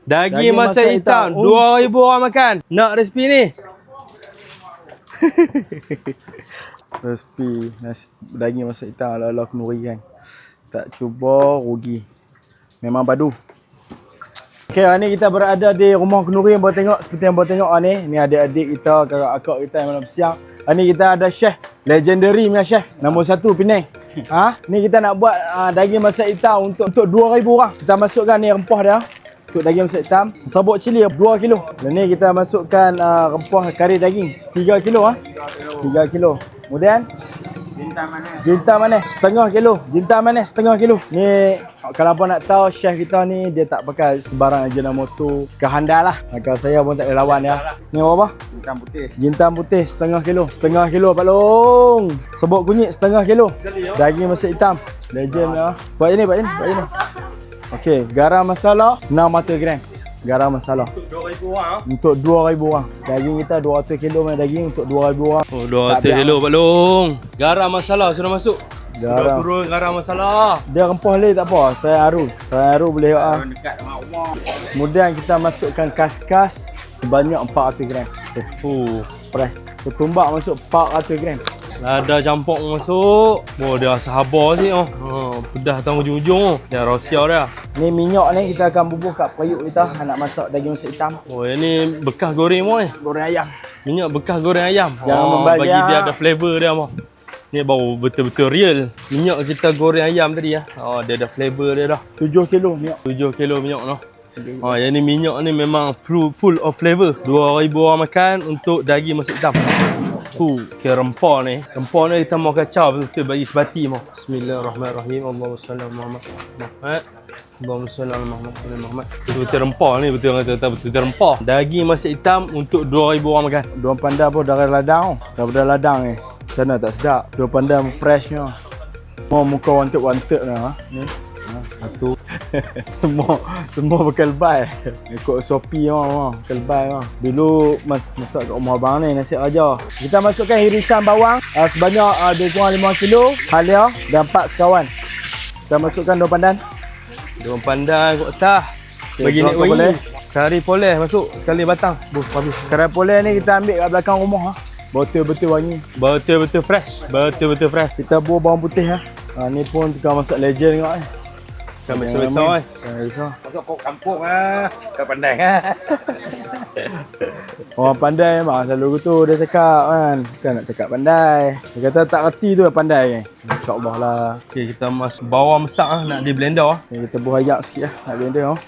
Daging masak hitam. 2,000 orang makan. Nak resipi ni? Resipi nasi daging masak hitam ala-ala kenduri kan. Tak cuba rugi. Memang padu. Okey, hari ni kita berada di rumah kenduri yang boleh tengok. Seperti yang boleh tengok ni. Ni adik-adik kita, kakak-kakak kita yang malam siang. Hari ni kita ada chef. Legendary punya chef. Nombor 1 Penang. Ni kita nak buat daging masak hitam untuk 2,000 orang. Kita masukkan ni rempah dia. Untuk daging masak hitam. Sabuk cili 2 kilo. Dan ni kita masukkan rempah kari daging 3 kilo. 3 kilo. Kemudian jintan manis setengah kilo. Jintan manis setengah kilo. Ni kalau apa nak tahu, chef kita ni dia tak pakai sembarang Ajinomoto, kehandal lah. Kalau saya pun tak ada lawan ya. Ni apa? Jintan putih. Jintan putih setengah kilo. Setengah kilo Pak Long. Sabuk kunyit setengah kilo. Daging masak hitam. Legend ya. Buat ini. Okey, garam masala 600 gram. Garam masala. Untuk 2,000 orang. Daging kita 200 kilo main daging untuk 2,000 orang. Oh, 200 kilo Pak Long. Garam masala sudah masuk. Sudah turun garam masala. Dia rempah leh tak apa. Saya haru boleh Dekat dengan rumah. Kemudian kita masukkan kaskas sebanyak 400 gram. Fresh. Ketumbak masuk 400 gram. Lada campur masuk. Oh, dia sahabat sih. Pedah tang ujung-ujung. Dia rahsia dia. Ni minyak ni kita akan bubuh kat periuk kita nak masak daging masak hitam. Oh, yang ni bekas goreng mo ni. Goreng ayam. Minyak bekas goreng ayam. Jangan membagi bagi dia ada flavor dia mo. Ni baru betul-betul real. Minyak kita goreng ayam tadi ya. Dia ada flavor dia dah. 7 kilo minyak. 7 kilo minyak noh. Yang ni minyak ni memang full of flavor. 2,000 orang makan untuk daging masak hitam. Kira rempah ni. Rempah ni kita mau kacau betul-betul bagi sebati mau. Bismillahirrahmanirrahim. Allahumma salli ala Muhammad. Allahumma salli ala Muhammad. Betul-betul rempah ni, betul-betul rempah. Daging masak hitam untuk 2,000 orang makan. Daun pandan pun dari ladang. Daripada ladang ni. Macam mana tak sedap. Daun pandan freshnya. Mau muka wanted lah. Ni. Satu. semua berkelbai. Ikut Shopee kelbai. Dulu masak kat rumah abang ni nasi raja. Kita masukkan irisan bawang sebanyak lebih kurang 5 kilo, halia dan 4 sekawan. Kita masukkan daun pandan. Daun pandan kat atas. Bagi nak wangi. Kari poleh masuk sekali batang. Habis. Kari poleh ni kita ambil kat belakang rumah. Betul-betul wangi. Betul-betul fresh. Betul-betul fresh. Kita buah bawang putih. Ni pun tukang masak legend tengok ni. Kan besar-besar Masuk kok kampung Kau pandai Orang pandai memang selalu tu dia cakap kan. Bukan nak cakap pandai. Dia kata tak reti tu pandai kan. InsyaAllah lah. Okay, kita masuk bawang masak nak di blender. Kita buah ayak sikit nak blender.